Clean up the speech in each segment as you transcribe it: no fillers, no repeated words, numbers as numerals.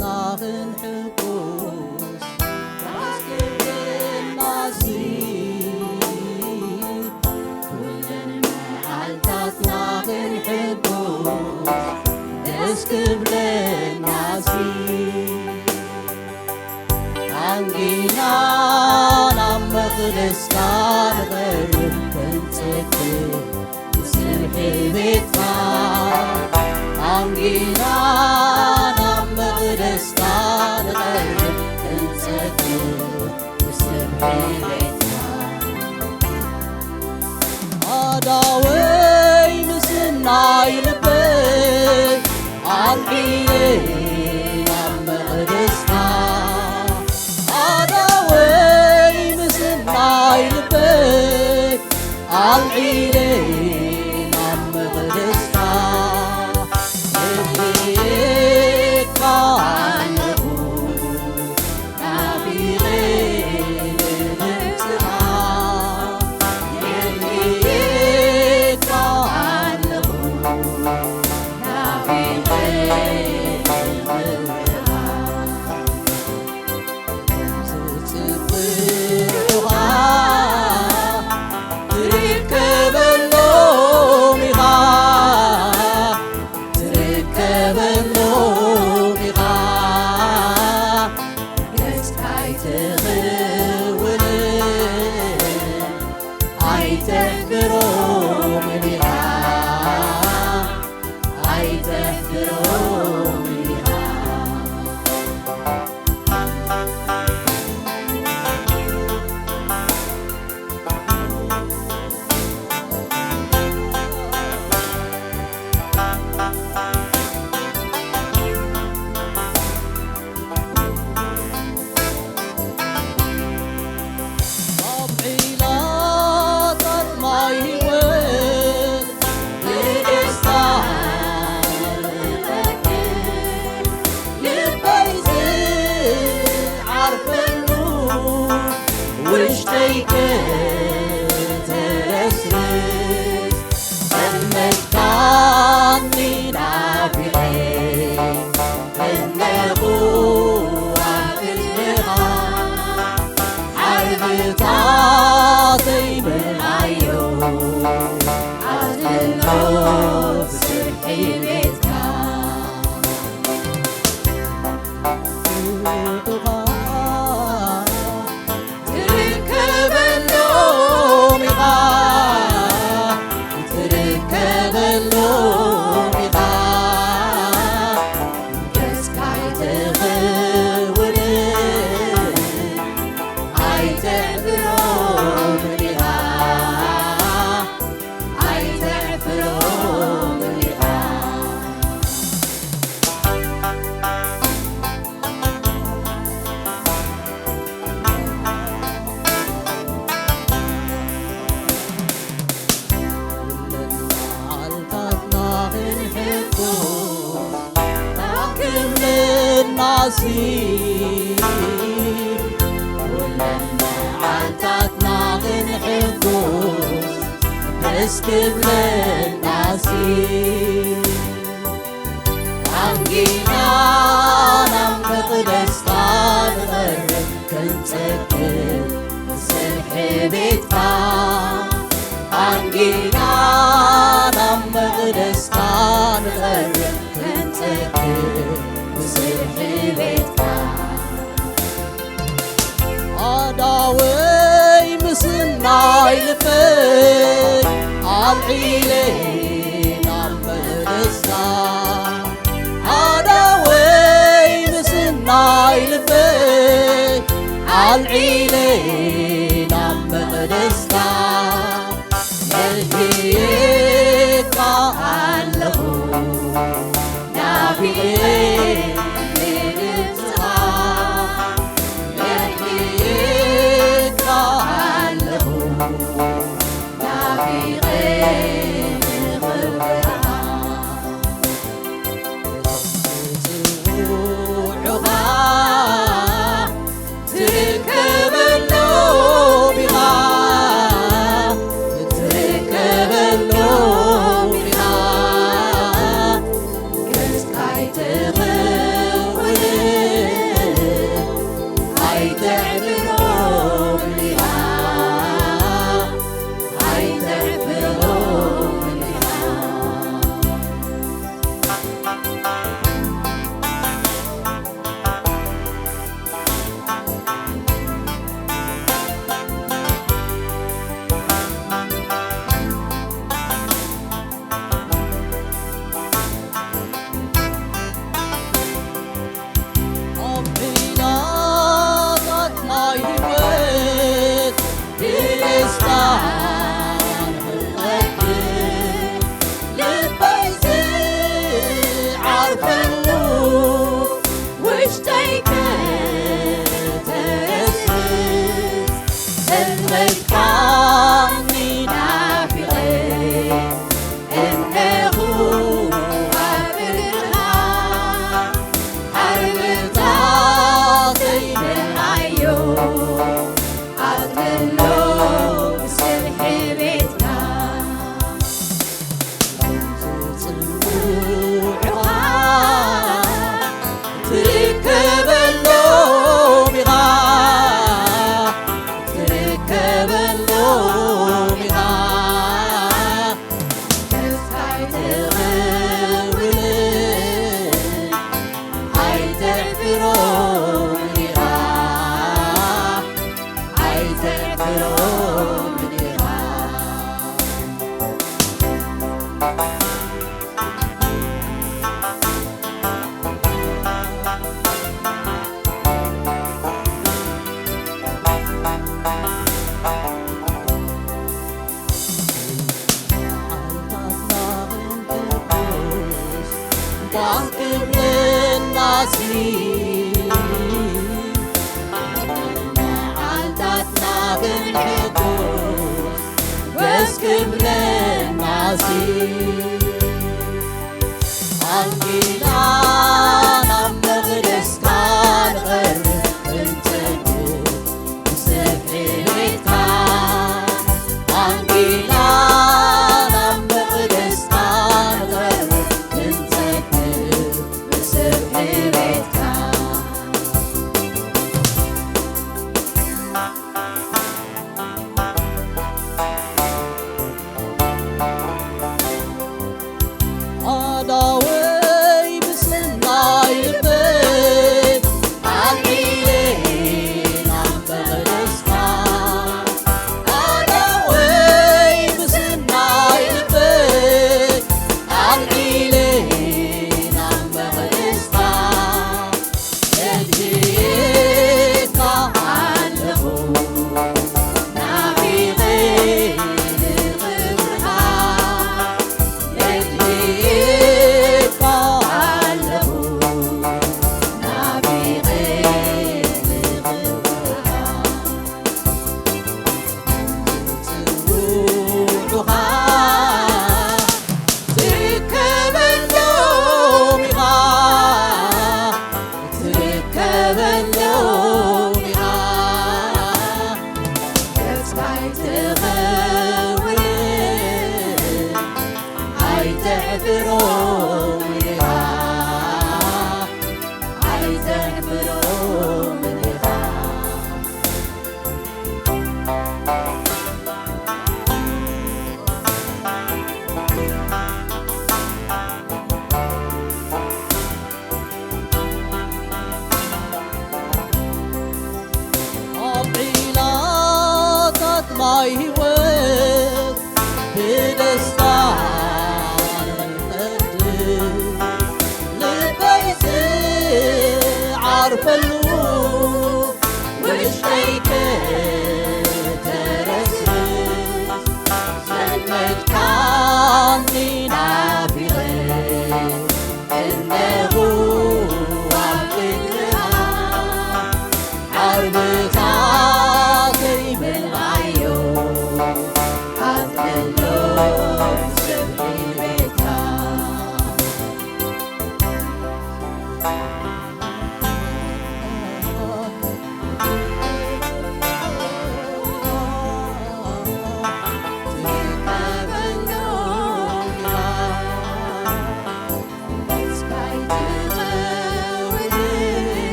ناخن حبوس تاسكر النصيب كل المعالطات ناخن حبوس تاسكر النصيب عنقينا نمقدس كان غير تنسكر بسرحي بيتنا عنقينا دستان غير تنسكر وسبحي بيتنا عداوي مسنا يلبي عالحيلي عم غدسنا عداوي مسنا يلبي عالحيلي عم غدسنا نصيب ولما عالطاتنا غنحبوس نسكب للنصيب عنقينا نمقدس نغرب كنسكر بسرحي بيتنا عنقينا نمقدس نغرب كنسكر بسرحي بيتنا عداوي مسنا يلفي عالحيلي نعم غدسنا عداوي مسنا يلفي عالحيلي نعم غدسنا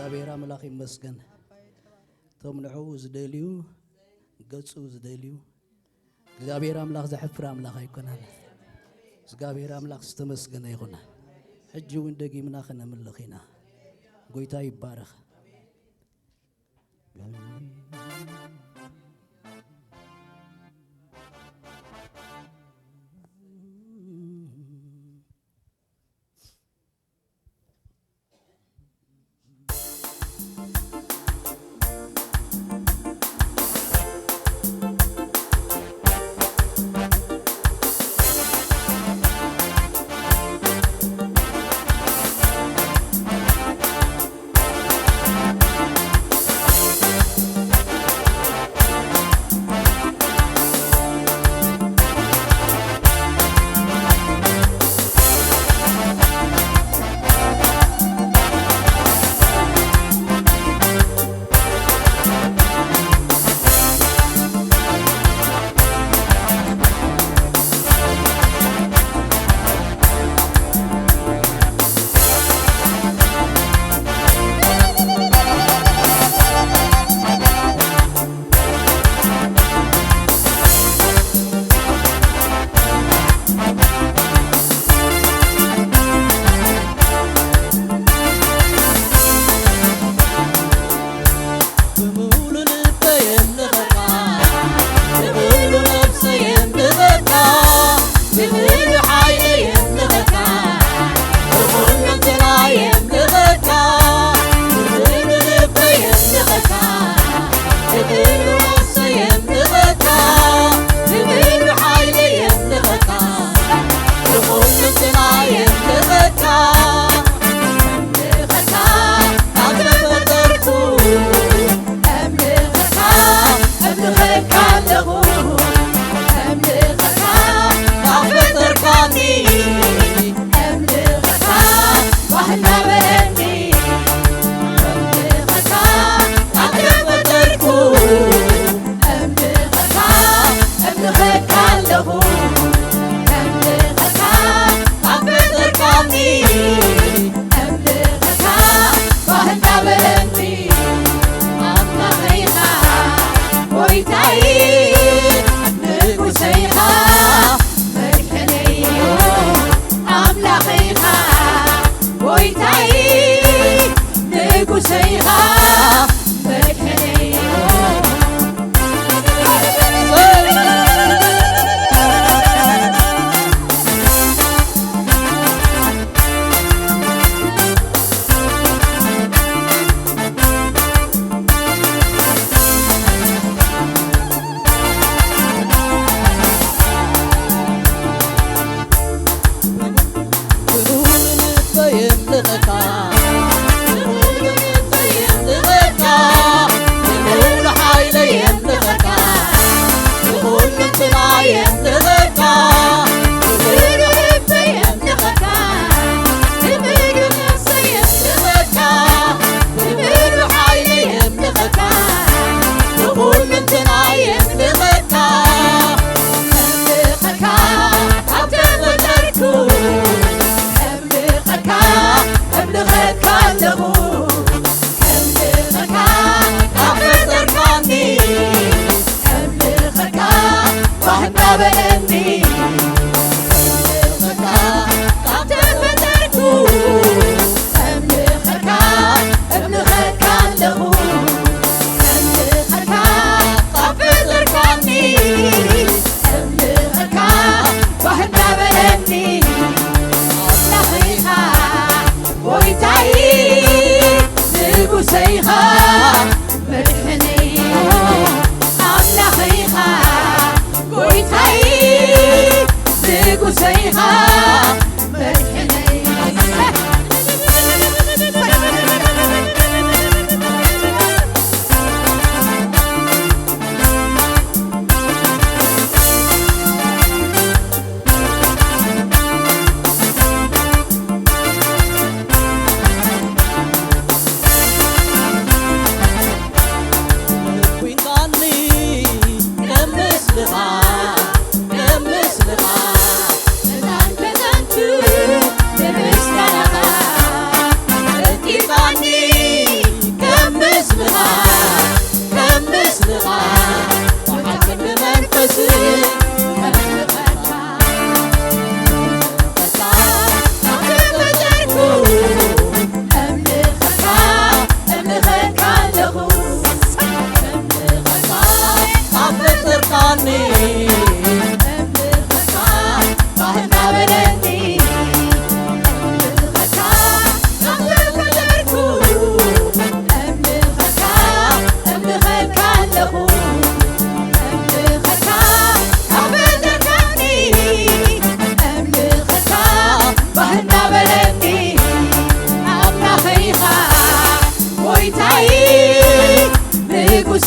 እግዚአብሔር አምላክ ይመስገን። ተምንዑ ዝደልዩ ገጹ ዝደልዩ እግዚአብሔር አምላክ ዘሕፍር አምላክ አይኮናል። እግዚአብሔር አምላክ ዝተመስገነ ይኹን። ሕጂ እውን ደጊምና ክነምልኽ ኢና። ጎይታ ይባረኽ።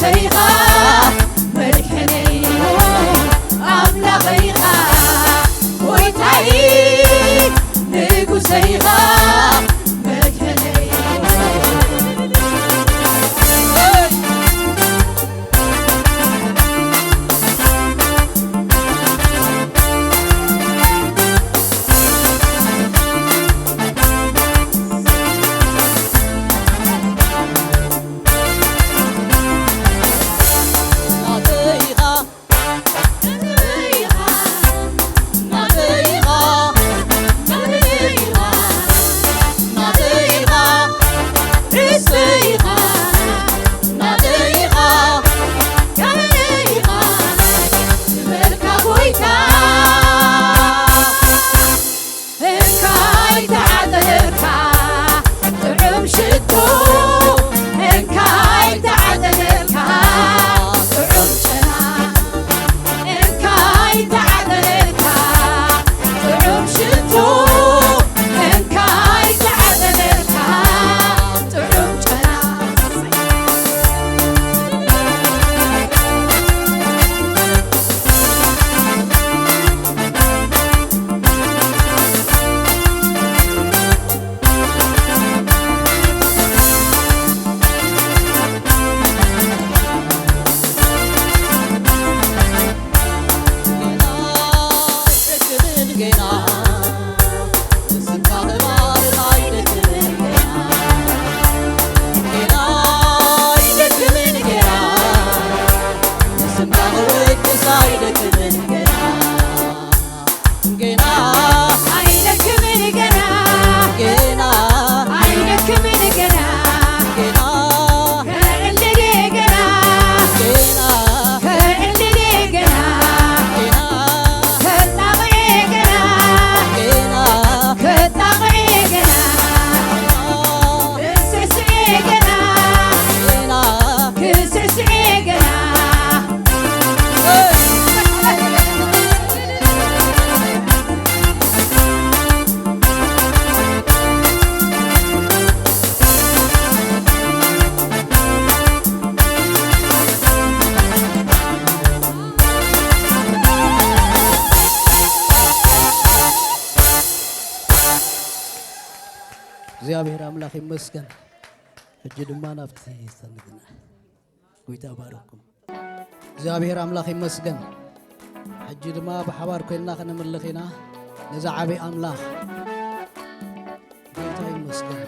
ንጉሰይኻ መልክሐነይ ኣምላኸይኻ ጎይታይ ንጉሰይኻ መልክሐነይ እግዚአብሔር አምላክ ይመስገን። እጅ ድማ ናፍቲ ሰንግና ጎይታ ባረኩም። እግዚአብሔር አምላክ ይመስገን። እጅ ድማ በሐባር ኮይና ከነመለኺና ነዛ ዓብይ አምላክ ጎይታ ይመስገን።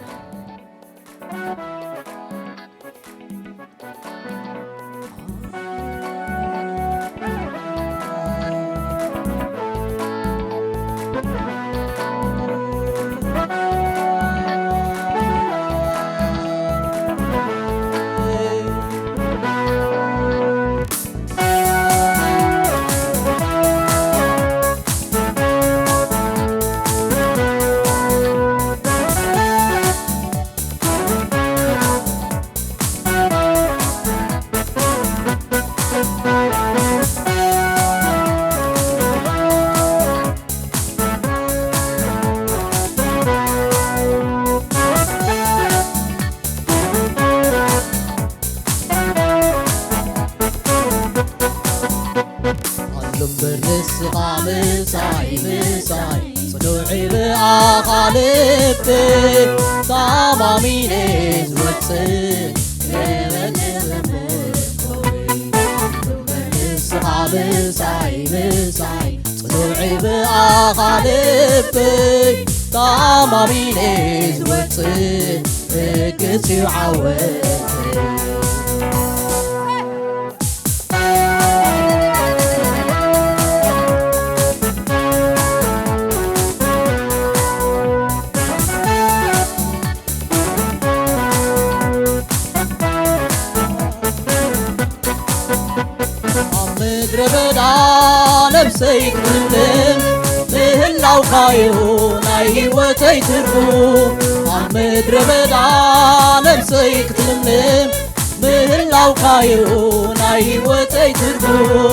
مساي مساي صنوعي بأخالبتي صامامي نزوتسن مساي مساي صنوعي بأخالبتي صامامي نزوتسن كسي عوتي ربدا نفسي كلن لهلاو خايو ناي وتي تربو عمد ربدا نفسي كلن لهلاو خايو ناي وتي تربو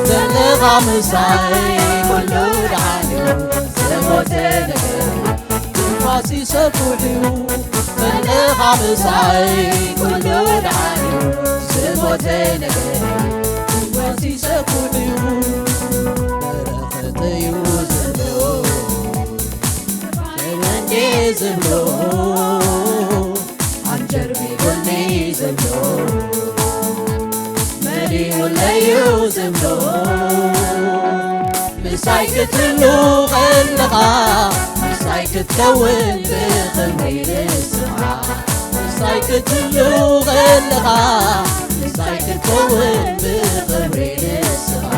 دلغا مساي كلو دعانيو سموتي نكرو تنفاسي سفوحيو دلغا مساي كلو دعانيو ሞተነገ ሕይወት ይሰኩን እዩ በረኸት እዩ ዝብሎ ሸመንዴ ዝብሎ አንጀርቢ ጎኒ ዝብሎ መዲሙለዩ ዝብሎ ምሳይ ክትህሉ ኸለኻ ምሳይ ክትከውን ብኽብሪ ንስኻ ምሳይ ክትህሉ ኸለኻ ምሳይ ክትከውን ብኽብሪ ንስኻ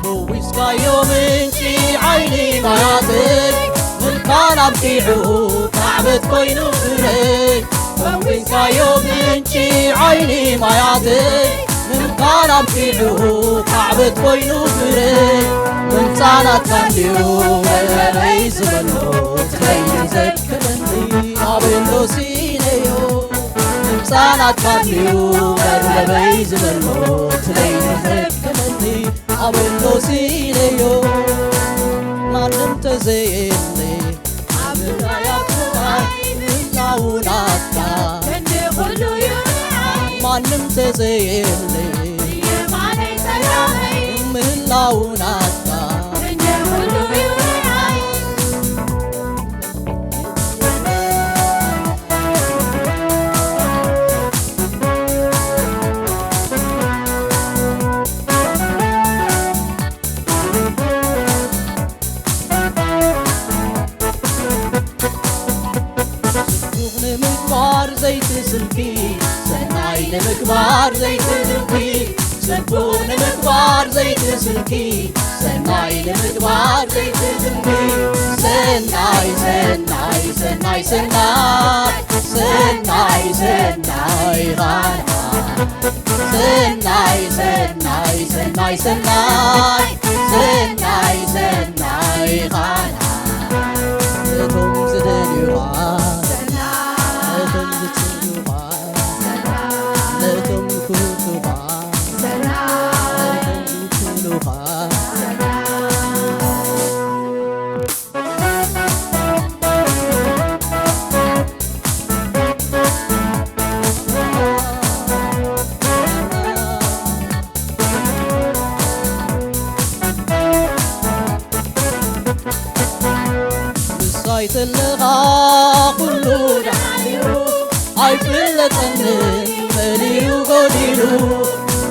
ፈዊስካዮ ምንጪ ዓይኒ ማያትይ ምልካን ኣብቂዑ ካዕበት ኮይኑ ፍረይ ፈዊስካዮ ምንጪ ዓይኒ ማያትይ ምልካን ኣብቂዑ ካዕበት ኮይኑ ፍረይ ምምፃናት ካንድዩ መለለይ ዝበሎ ትለይ ዘክረኒ ኣበሎ ሲነዮ ምምፃናት ካንድዩ መለለይ ዝበሎ ትለይ ዘክረኒ ኣበሎ ሲነዮ ማንም ተዘየለ አብራያቱይ ምናውናትካ እንደ ሁሉ ይራይ ማንም ተዘየለ የማነይ ሰላመይ ምህላውናትካ እንደ ሁሉ ይራይ ንምግባር ዘይትስልኪ ሰናይ ንምግባር ዘይትድንቂ ጽቡቕ ንምግባር ዘይትስልኪ ሰናይ ንምግባር ዘይትድንቂ ሰናይ ሰናይ ሰናይ ሰናይ ሰናይ ሰናይ ኻና ሰናይ ሰናይ ሰናይ ሰናይ ሰናይ ሰናይ ኻና እቶም ዝደልዩኻ ነቶም ክህቱኻ ነቶም ክህሉኻ ምሳይ ተለኻ ኩሉ ዳዓልዩ ኣይፍለጠንን መሊኡ ጎዲሉ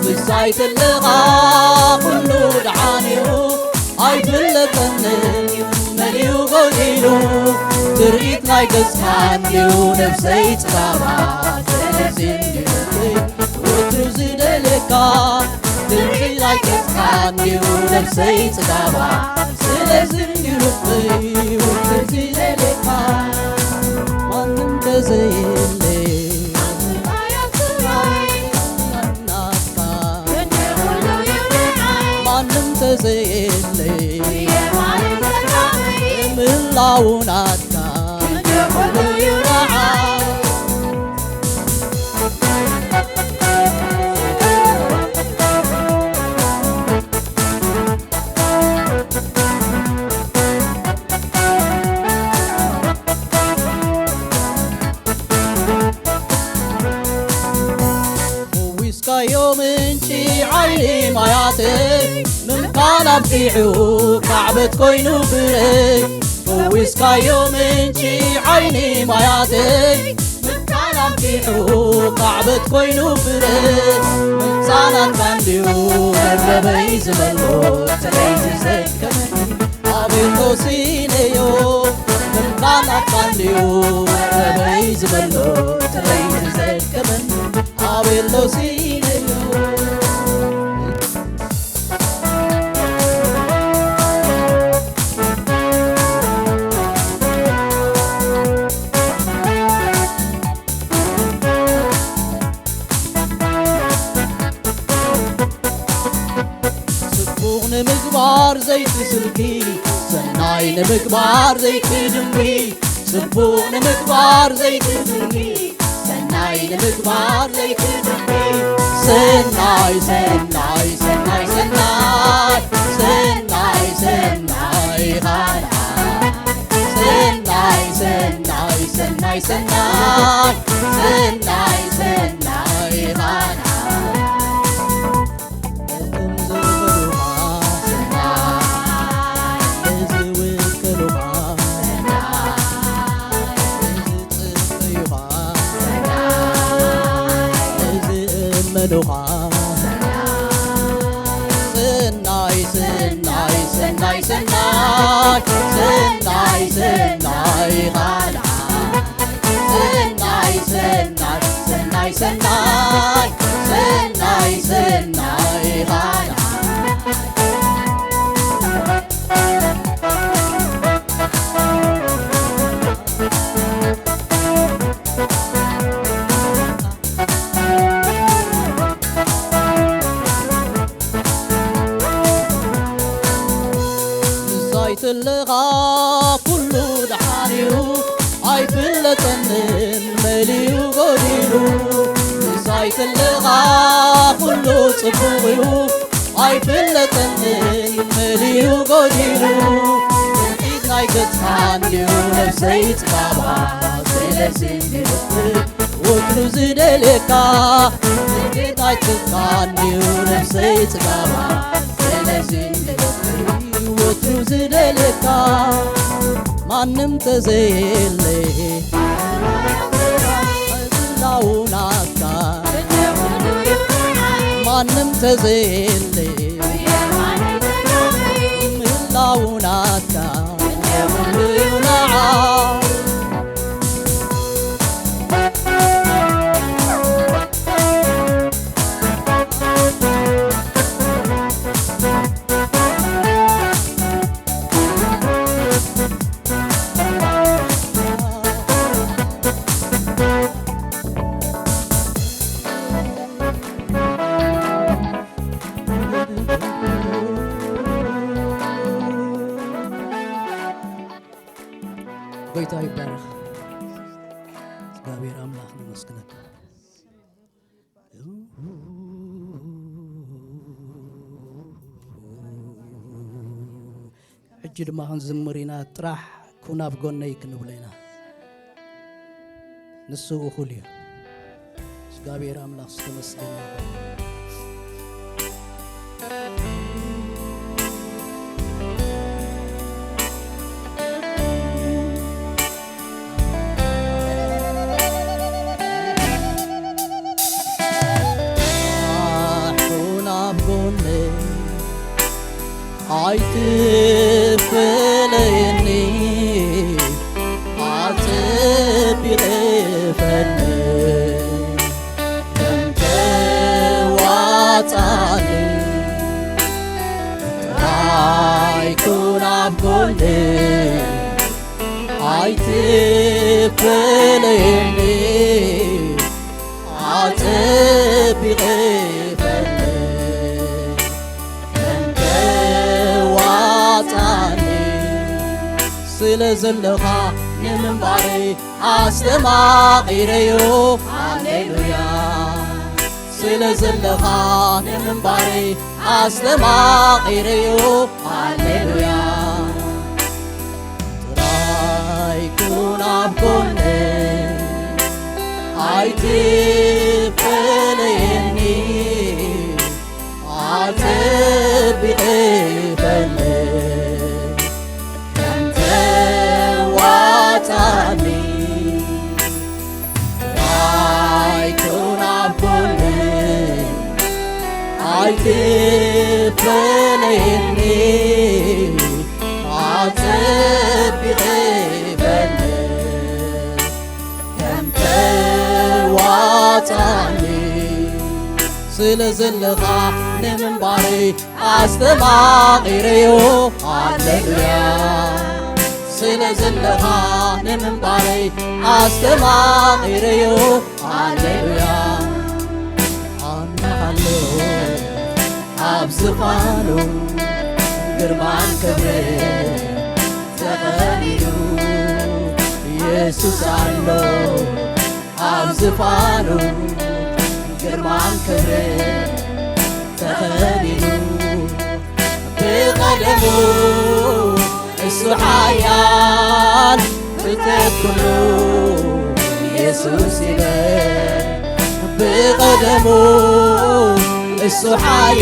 ምሳይ ተለኻ ኩሉ ደዓንዩ ኣይፍለጠንን መሊኡ ጎዲሉ ትርኢት ናይ ገጽካን እዩ ነፍሰይ ጽጋባ ስለዚ እንዲልይ ወትሩ ዝደልየካ ትርኢት ናይ ገጽካን እዩ ነፍሰይ ጽጋባ ስለዚ እንዲልይ ወትሩ ዝደልየካ ማንም ተዘየለ ማንም ተዘየለ ምላውናትካ ይራዓ ፈዊስካዮ ምንጪ ዓይኒ ማያትይ ምምካን ኣብቂዑ ካዕበት ኮይኑ ፍረይ ፈዊስካዮ ምንጪ ዓይኒ ማያትይ ምምካን ኣብቂዑ ካዕበት ኮይኑ ፍረይ ምምፃናት ካንድዩ መርበበይ ዝበሎ ትለይ ዝዘከመኒ ኣበሎ ሲነዮ ምምካናት ካንድዩ መርበበይ ዝበሎ ትለይ ዝዘከመኒ ኣበሎ ሲነዮ ጽቡቕ ንምግባር ዘይትስልኪ ሰናይ ንምግባር ዘይትድንቂ ጽቡቕ ንምግባር ዘይትድንቂ ሰናይ ሰናይ ንምግባር ዘይክድኒ ሰናይ ሰናይ ሰናይ ሰናይ ሰናይ ሰናይ ኻልዓ ሰናይ ሰናይ ሰናይ ሰናይ ሰናይ ሰናይ ኻልዓ እቶም ዝኽእሉኻ ሰናይ ዝውክሉኻ ዝጽፈዩኻ ዝእመኑኻ ሰናይ ሰናይ ሰናይ ሰናይ ሰናይ ሰናይ ኻልዓ ሰናይ ሰናይ ሰናይ ሰናይ ሰናይ ሰናይ ኻልዓ ትልኻ ኩሉ ድሓንዩ ኣይፍለጠንን መሊኡ ጎዲሉ ንሳይትልኻ ኩሉ ጽቡቕ እዩ ኣይፍለጠንን መሊኡ ጎዲሉ ጥቂት ናይ ገጽሓንዩ ነፍሰይ ጽባብኻ ስለዚ ንልፍእ ወትሩ ዝደልየካ ጥቂት ናይ ገጽሓንዩ ነፍሰይ ጽባብኻ ስለዚ ንልፍእ ወትሩ ዝደልየካ ማንም ተዘየለ ዝላውናካ ማንም ተዘየለ ምላውናካ የብሉ ይውናዓ ጌታ ይባረክ። እግዚአብሔር አምላክ ይመስገን። ሕጂ ድማ ክንዝምር ኢና ጥራሕ ኩን ኣብ ጎነይ ክንብሎ ኢና ንሱ እኹል እዩ። እግዚአብሔር አምላክ ዝተመስገነ ይሁን። አይትፈለየኒ አትቢቀፈኒ ከምተዋጣኒ አይኩን አብጎኒ አይትፈለየኒ አትቢቀፈኒ ስለዘለኻ ንምንባሬ አስተማቒረዮ ሃሌሉያ ስለዘለኻ ንምንባሬ አስተማቒረዮ ሃሌሉያ ጥራይ ኩን ኣብ ጎነይ ኣይትፈለየኒ ኣትቢቐፈኒ አይትፈለየኒ አትቢቀፈኒ ከምተዋጣኒ ስለዘለኻ ንምንባሬ አስተማቒረዮ ሃሌሉያ ስለዘለኻ ንምንባሬ አስተማቒረዮ ሃሌሉያ አናሃሎ ኣብ ዝፋኑ ግርማን ክብርን ተቐኒዩ ኢየሱስ ኣሎ أبزفانو جرمان كبر تخلينو بقدمو السحايان بتكلو يسوس يبان بقدمو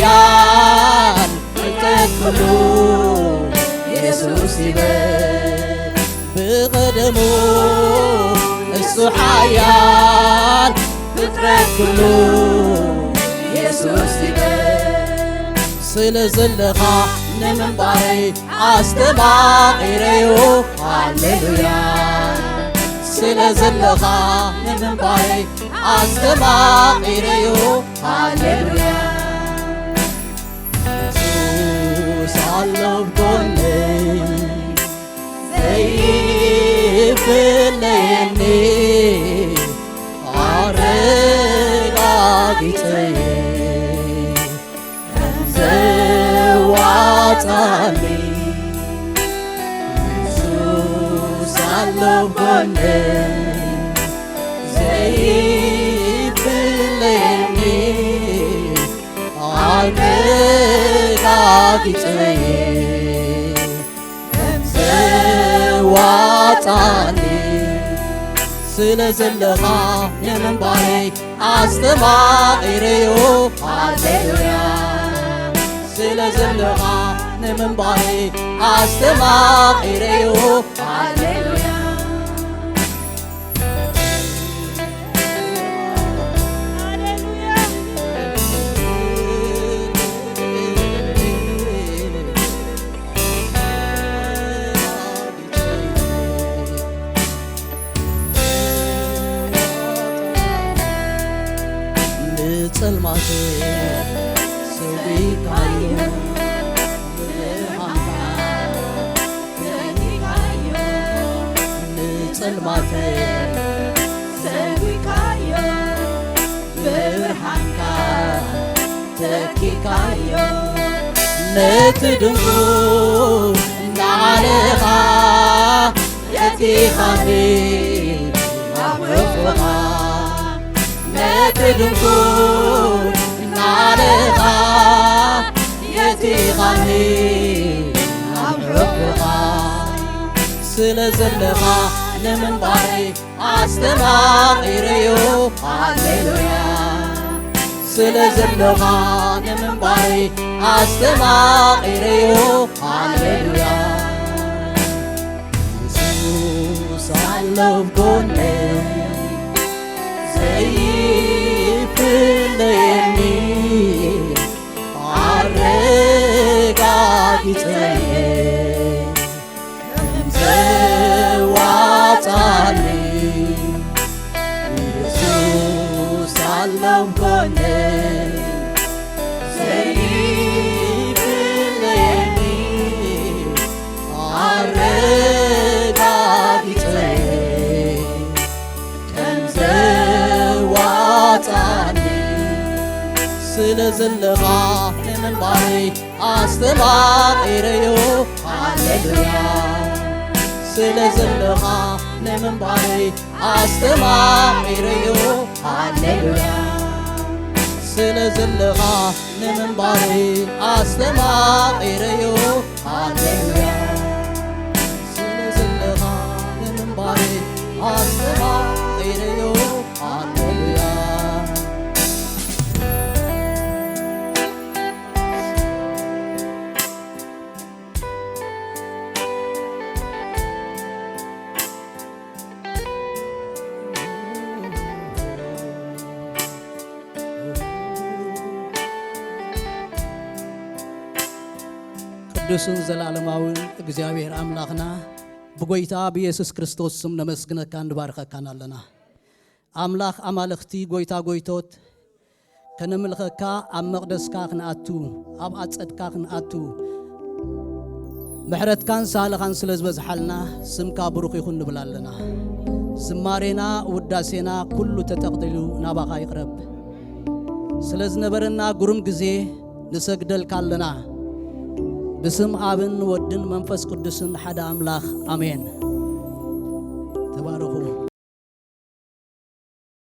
السحايان بتكلو يسوس يبان بقدمو السحايان بتكلو يسوس يبان سلزلخا نمنباري أستماغيريو هاليلويا سلزلخا نمنباري أستماغيريو هاليلويا يسوس الله بقولي زيف الليلي عرقاقتي زواتاني يسوس الله بقولي زيف الليلي عرقاقتي زواتاني سلزلخا نمنباري أستماغيريو هاليلويا سلزلخا نمنباري أستماغيريو هاليلويا ጽልማቴ ሰዊካዮ ጽልማቴ ሰዊካዮ ብርሃንካ ተኪካዮ ነትድንቁ እናዓለኻ የቲኻኒ ኣፍርፍኻ ነትድንቁ እናዓለኻ የቲኻኒ ኣፍርፍኻ ስለዘለኻ ንምንባሪ ኣስተማቒረዮ ሃሌሉያ ስለዘለኻ ንምንባሪ ኣስተማቒረዮ ሃሌሉያ ኢየሱስ ኣለው ብጎነይ ዘይፍለየኒ ኣረጋጊፀኒ ዘዋጣኒ ኢየሱስ ኣለው ብጎነይ ዘይፍለየኒ ኣረጋጊፀኒ ከምዘዋጣኒ ስለዘለኻ ንምንባሪ ኣስተማቒረዮ ሃሌሉያ ስለዘለኻ ንምንባሪ ኣስተማቒረዮ ሃሌሉያ ስለዘለኻ ንምንባሪ ኣስተማቒረዮ ሃሌሉያ ስለዘለኻ ንምንባሪ ኣስተማቒረዮ ሃሌሉያ ቅዱስን ዘላለማውን እግዚአብሔር አምላክና በጎይታ በኢየሱስ ክርስቶስ ስም ነመስግነካ እንባርከካን አለና አምላክ አማልክቲ ጎይታ ጎይቶት ከነምልከካ ኣብ መቅደስካ ክንኣቱ ኣብ ኣጸድካ ክንኣቱ ምሕረትካን ሳልኻን ስለዝበዝሓልና ስምካ ብሩኽ ይኹን ንብላለና ዝማሬና ውዳሴና ኩሉ ተጠቅልሉ ናባኻ ይቅረብ ስለዝነበረና ጉሩም ጊዜ ንሰግደልካ ኣለና بسم آبن ودن منفس قدسن حدا أملاخ آمين